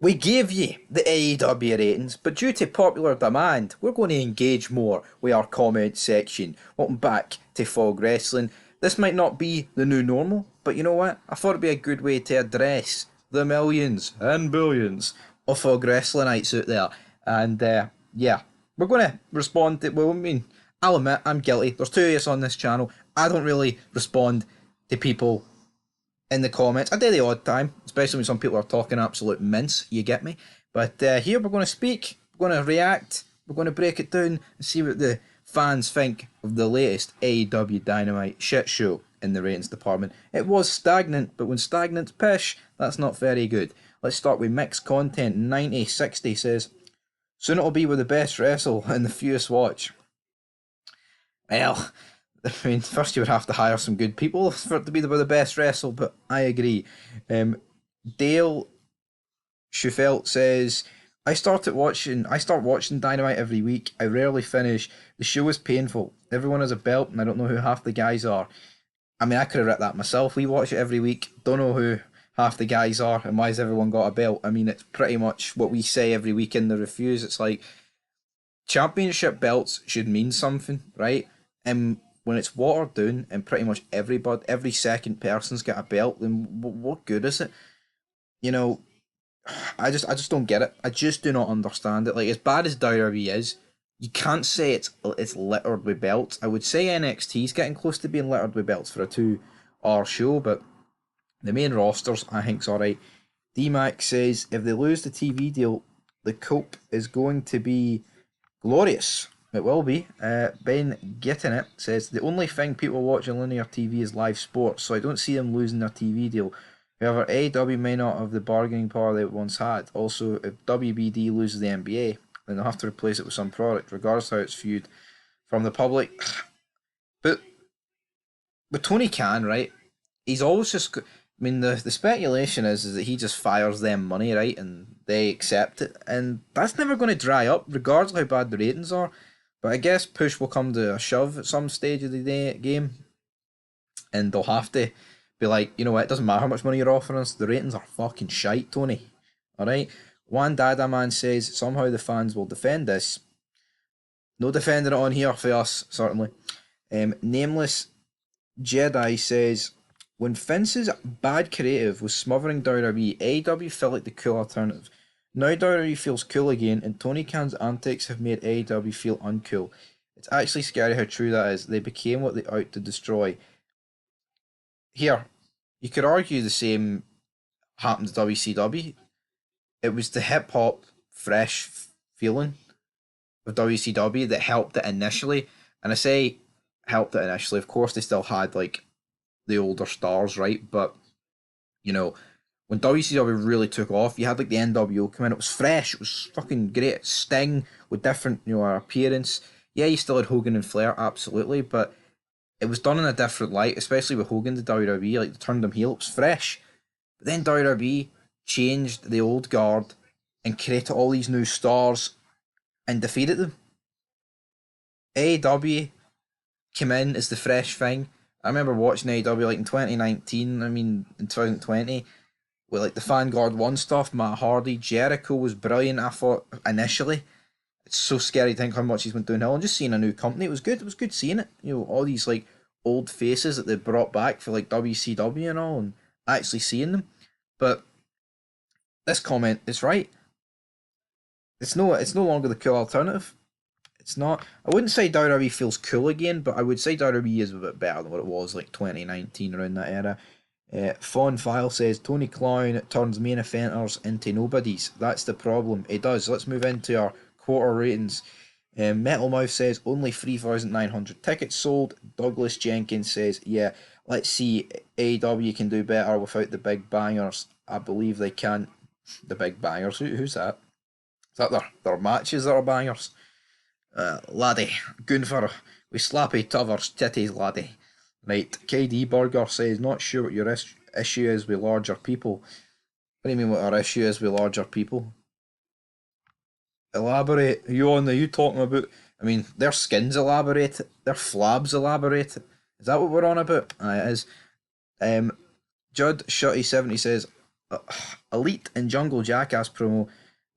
We gave you the AEW ratings, but due to popular demand, we're going to engage more with our comment section. Welcome back to Fog Wrestling. This might not be the new normal, but you know what? I thought it'd be a good way to address the millions and billions of Fog Wrestlingnites out there. And yeah, we're going to respond to, well, I mean, I'll admit, I'm guilty. There's two of us on this channel. I don't really respond to people in the comments. I do the odd time, especially when some people are talking absolute mince, you get me? But here we're going to speak, we're going to react, we're going to break it down and see what the fans think of the latest AEW Dynamite shit show in the ratings department. It was stagnant, but when stagnant's pish, that's not very good. Let's start with mixed content. 9060 says, soon it'll be with the best wrestle and the fewest watch. Well, I mean, first you would have to hire some good people for it to be the best wrestle, but I agree. Dale Schufelt says, I start watching Dynamite every week. I rarely finish. The show is painful. Everyone has a belt, and I don't know who half the guys are. I mean, I could have written that myself. We watch it every week. Don't know who half the guys are, and why has everyone got a belt? I mean, it's pretty much what we say every week in the reviews. It's like, championship belts should mean something, right? And when it's watered down and pretty much every second person's got a belt, then what good is it? You know, I just don't get it. I just do not understand it. Like, as bad as WWE is, you can't say it's littered with belts. I would say NXT's getting close to being littered with belts for a 2-hour show, but the main rosters I think's alright. D-Mac says, if they lose the TV deal, the cope is going to be glorious. It will be. Ben Getting It says, the only thing people watch on linear TV is live sports, so I don't see them losing their TV deal. However, AEW may not have the bargaining power they once had. Also, if WBD loses the NBA, then they'll have to replace it with some product, regardless of how it's viewed from the public. But with Tony Khan, right, he's always just... I mean, the speculation is that he just fires them money, right, and they accept it. And that's never going to dry up, regardless of how bad the ratings are. But I guess push will come to a shove at some stage of the game, and they'll have to be like, you know what, it doesn't matter how much money you're offering us, the ratings are fucking shite, Tony. Alright? One Dada Man says, somehow the fans will defend this. No defending it on here for us, certainly. Nameless Jedi says, when Vince's bad creative was smothering WWE, AEW felt like the cool alternative. Now WWE feels cool again, and Tony Khan's antics have made AEW feel uncool. It's actually scary how true that is. They became what they out to destroy. Here, you could argue the same happened to WCW. It was the hip-hop, fresh feeling of WCW that helped it initially. And I say helped it initially. Of course, they still had, like, the older stars, right? But, you know, when WCW really took off, you had like the NWO come in. It was fresh. It was fucking great. Sting with different, appearance. Yeah, you still had Hogan and Flair, absolutely, but it was done in a different light, especially with Hogan to WWE. Like, they turned him heel. It was fresh. But then WWE changed the old guard and created all these new stars and defeated them. AEW came in as the fresh thing. I remember watching AEW like in 2019. I mean, in 2020. With like the Vanguard 1 stuff, Matt Hardy, Jericho was brilliant, I thought, initially. It's so scary to think how much he's went downhill. And just seeing a new company, it was good. It was good seeing it. All these like old faces that they brought back for like WCW and all, and actually seeing them. But this comment is right. It's no longer the cool alternative. It's not. I wouldn't say WWE feels cool again, but I would say WWE is a bit better than what it was like 2019 around that era. Fawn File says, Tony Clown turns main eventers into nobodies. That's the problem. It does. Let's move into our quarter ratings. Metal Mouth says, only 3,900 tickets sold. Douglas Jenkins says, yeah, let's see, AEW can do better without the big bangers. I believe they can. The big bangers? Who's that? Is that their matches that are bangers? Laddie, Gunther, we slappy tovers titties, laddie. Right, KD Burger says, not sure what your issue is with larger people. What do you mean what our issue is with larger people? Elaborate. Are you talking about? I mean, their skin's elaborated, their flabs elaborated. Is that what we're on about? It is. Judd Shutty 70 says, Elite and Jungle Jackass promo.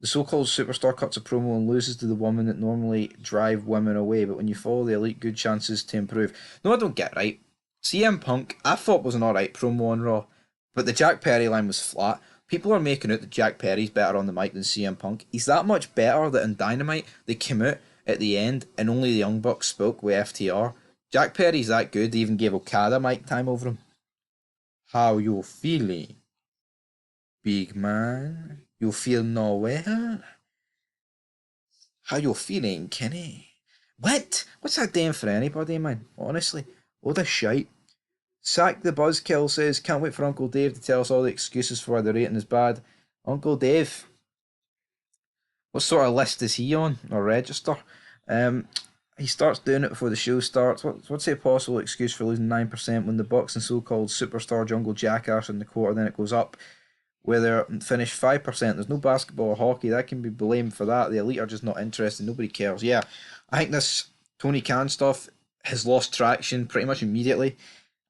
The so-called superstar cuts a promo and loses to the woman that normally drive women away, but when you follow the Elite, good chances to improve. No, I don't get right. CM Punk, I thought was an alright promo on Raw, but the Jack Perry line was flat. People are making out that Jack Perry's better on the mic than CM Punk. He's that much better that in Dynamite they came out at the end and only the Young Bucks spoke with FTR. Jack Perry's that good, they even gave Okada mic time over him. How you feeling, big man? You feel no well? How you feeling, Kenny? What? What's that doing for anybody, man? Honestly, what a shite. Sack the Buzzkill says, can't wait for Uncle Dave to tell us all the excuses for why the rating is bad. Uncle Dave, what sort of list is he on, or register? Um, he starts doing it before the show starts. What's a possible excuse for losing 9% when the Bucks and so-called superstar Jungle Jackass in the quarter, then it goes up? Where they're finished 5%. There's no basketball or hockey. That can be blamed for that. The Elite are just not interested. Nobody cares. Yeah, I think this Tony Khan stuff has lost traction pretty much immediately.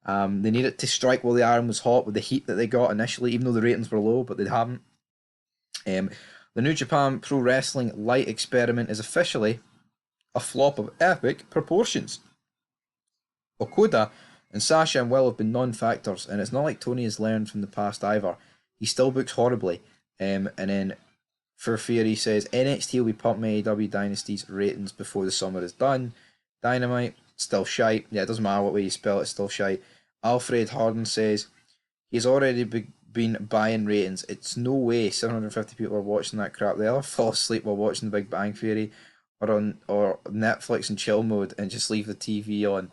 They needed to strike while the iron was hot with the heat that they got initially, even though the ratings were low, but they haven't. The New Japan Pro Wrestling Light experiment is officially a flop of epic proportions. Okuda and Sasha and Will have been non-factors, and it's not like Tony has learned from the past either. He still books horribly. And then for Theory says NXT will be pumping AEW Dynasty's ratings before the summer is done. Dynamite, still shite. Yeah, it doesn't matter what way you spell it, still shite. Alfred Harden says he's already been buying ratings. It's no way 750 people are watching that crap. They'll fall asleep while watching The Big Bang Theory or Netflix and chill mode and just leave the TV on.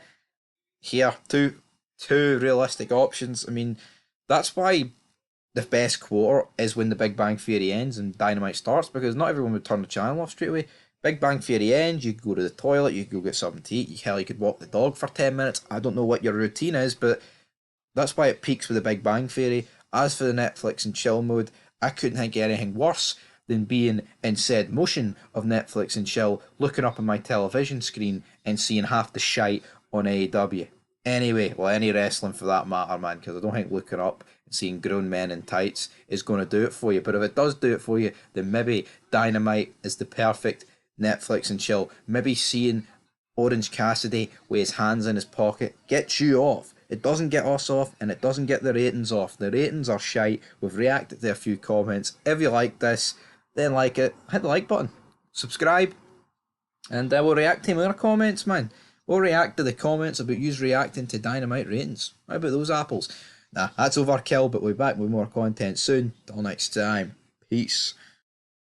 Here, two realistic options. I mean, that's why the best quarter is when the Big Bang Theory ends and Dynamite starts, because not everyone would turn the channel off straight away. Big Bang Theory ends, you could go to the toilet, you could go get something to eat, you could walk the dog for 10 minutes. I don't know what your routine is, but that's why it peaks with the Big Bang Theory. As for the Netflix and chill mode, I couldn't think of anything worse than being in said motion of Netflix and chill, looking up on my television screen and seeing half the shite on AEW. Anyway, well, any wrestling for that matter, man, because I don't think looking up and seeing grown men in tights is going to do it for you. But if it does do it for you, then maybe Dynamite is the perfect Netflix and chill. Maybe seeing Orange Cassidy with his hands in his pocket gets you off. It doesn't get us off, and it doesn't get the ratings off. The ratings are shite. We've reacted to a few comments. If you like this, then like it. Hit the like button. Subscribe. And we'll react to more comments, man. We'll react to the comments about you reacting to Dynamite ratings. How about those apples? Nah, that's overkill, but we'll be back with more content soon. Till next time. Peace.